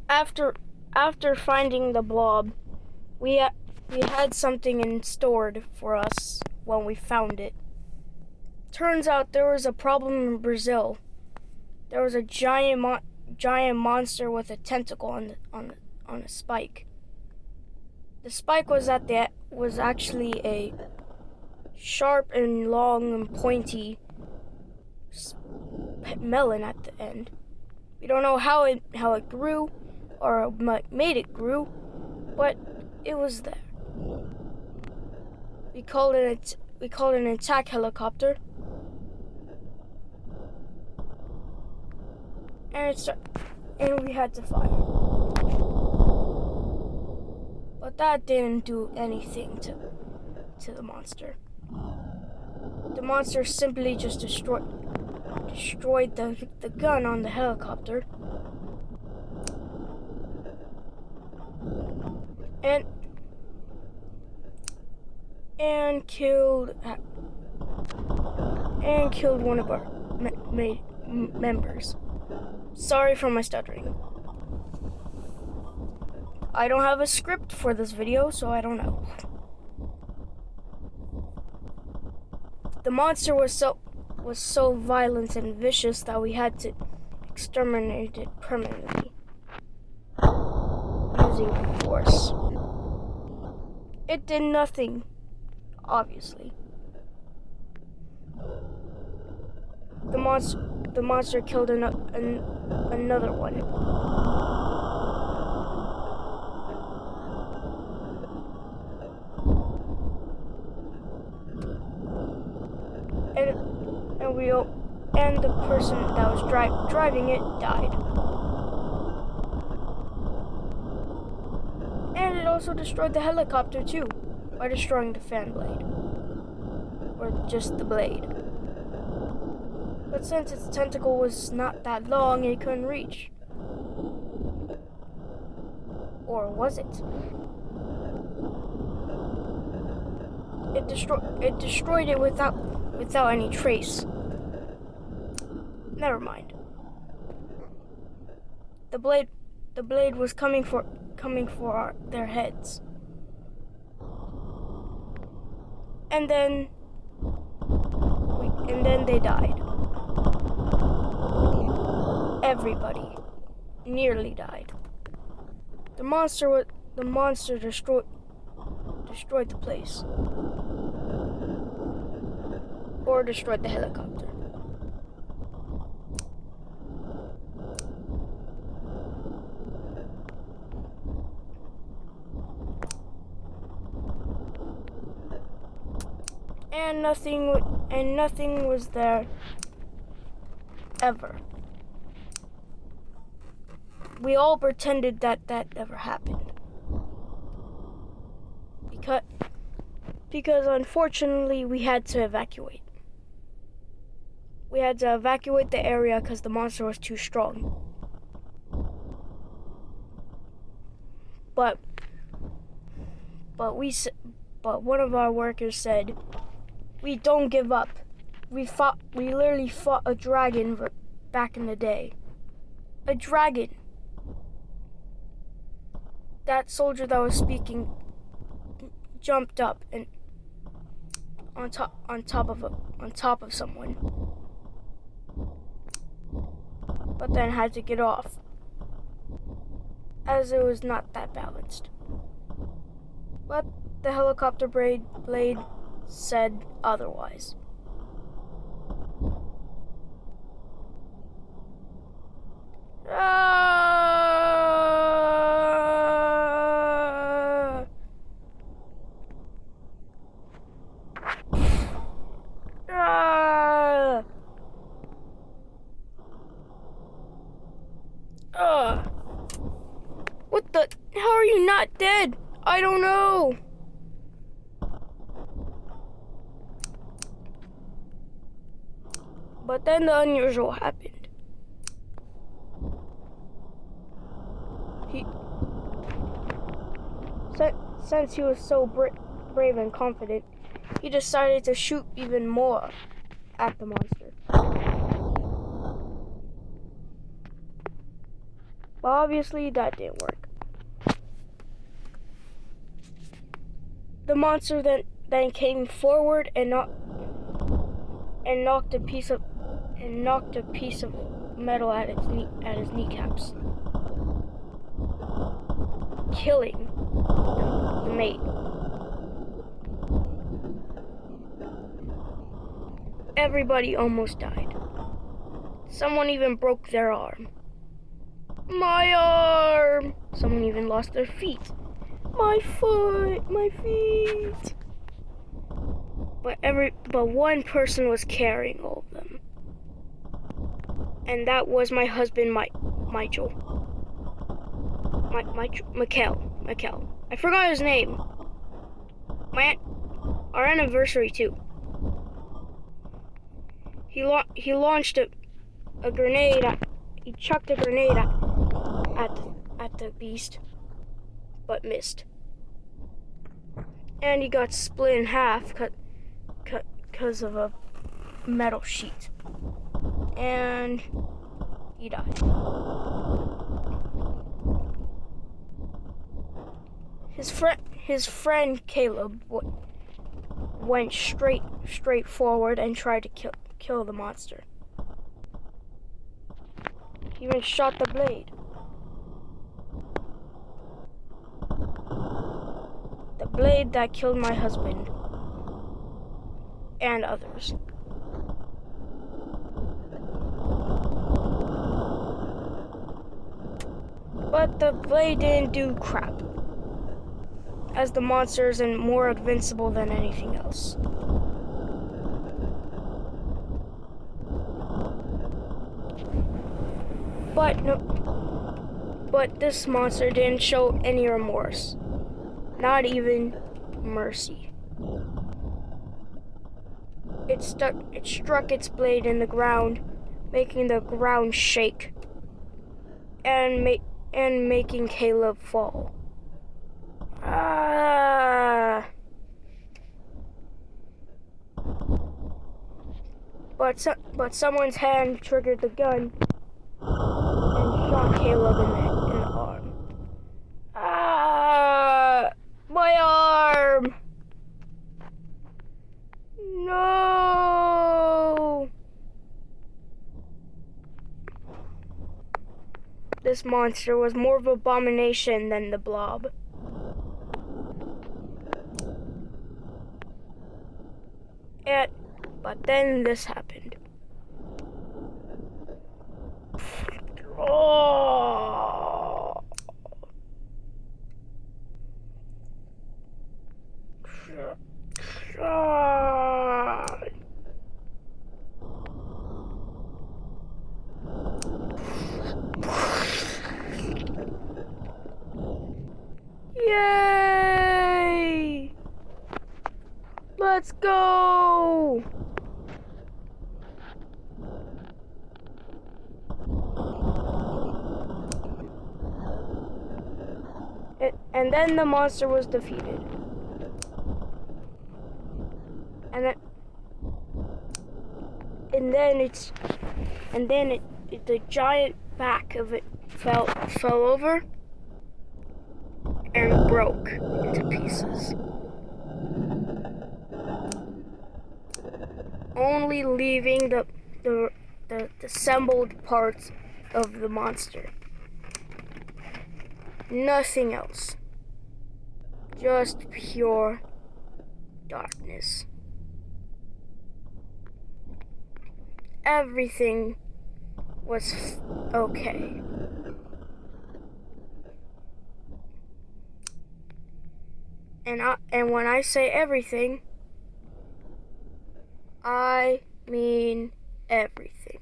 After finding the blob, we had something stored for us when we found it. Turns out there was a problem in Brazil. There was a giant monster with a tentacle on a spike. The spike was actually a sharp and long and pointy melon at the end. We don't know how it grew or what made it grew, but it was there. We called it an attack helicopter, and we had to fire. But that didn't do anything to the monster. The monster simply just destroyed the gun on the helicopter. And killed one of our members. Sorry for my stuttering. I don't have a script for this video, so I don't know. The monster was so violent and vicious that we had to exterminate it permanently using force. It did nothing, obviously. The monster killed another one. And the person that was driving it died. And it also destroyed the helicopter too, by destroying the fan blade. Or just the blade. But since its tentacle was not that long, it couldn't reach. Or was it? It destroyed it without any trace. Never mind. The blade was coming for their heads. And then they died. Everybody nearly died. The monster destroyed the place. Or destroyed the helicopter. And nothing was there ever. We all pretended that never happened. Because unfortunately we had to evacuate. We had to evacuate the area because the monster was too strong. But one of our workers said, "We don't give up. We literally fought a dragon back in the day. A dragon." That soldier that was speaking jumped up and on top of someone, but then had to get off as it was not that balanced. But the helicopter blade said otherwise. What the? How are you not dead? I don't know. But then the unusual happened. Since he was so brave and confident, he decided to shoot even more at the monster. obviously that didn't work. The monster then came forward and knocked a piece of metal at his kneecaps, killing the mate. Everybody almost died. Someone even broke their arm. My arm! Someone even lost their feet. My foot! My feet! But one person was carrying all of them. And that was my husband, Michael. Michael. I forgot his name. Our anniversary too. He launched a grenade. He chucked a grenade at the beast, but missed. And he got split in half because of a metal sheet. And he died. His friend Caleb went straight forward and tried to kill the monster. He even shot the blade. The blade that killed my husband and others. But the blade didn't do crap, as the monster is more invincible than anything else. But this monster didn't show any remorse, not even mercy. It struck its blade in the ground, making the ground shake, and making Caleb fall. But someone's hand triggered the gun and shot Caleb in the arm. My arm! No! This monster was more of an abomination than the blob. But then this happened. Oh! Yay! Let's go! And then the monster was defeated. And then the giant back of it fell over and broke into pieces, only leaving the assembled parts of the monster. Nothing else. Just pure darkness. Everything was okay. And when I say everything, I mean everything.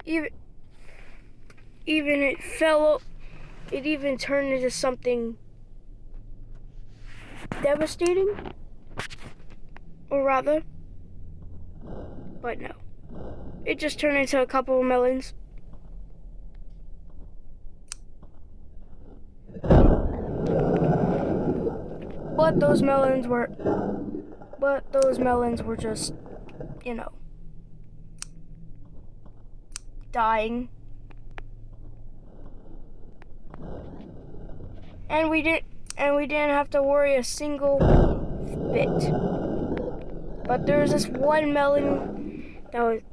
Even it even turned into something devastating, or rather, but no, it just turned into a couple of melons. But those melons were just, dying. And we didn't have to worry a single bit. But there was this one melon that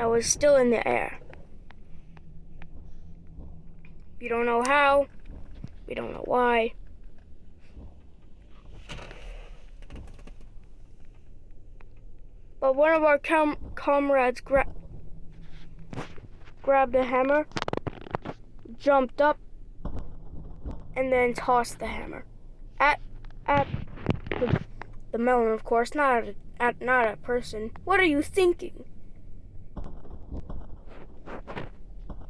was still in the air. We don't know how. We don't know why. But one of our comrades grabbed a hammer, jumped up, and then tossed the hammer at the melon, of course, not a person. What are you thinking?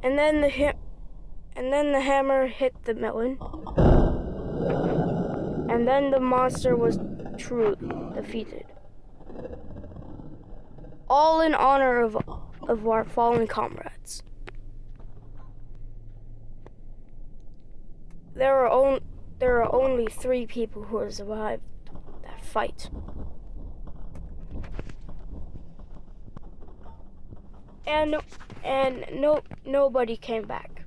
And then the hammer hit the melon, and then the monster was truly defeated. All in honor of our fallen comrades. There are only 3 people who have survived that fight. And nobody came back.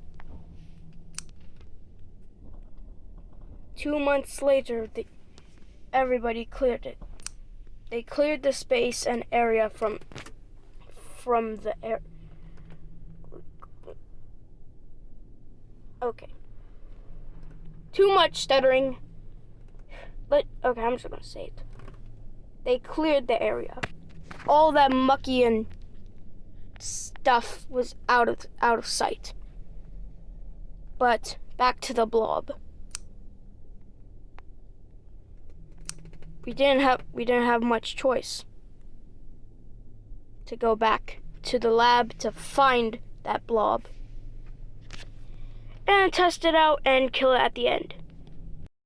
2 months later, everybody cleared it. They cleared the space and area from the air. Okay. Too much stuttering. But okay, I'm just gonna say it. They cleared the area. All that mucky and stuff was out of sight. But back to the blob. We didn't have much choice to go back to the lab to find that blob and test it out and kill it at the end.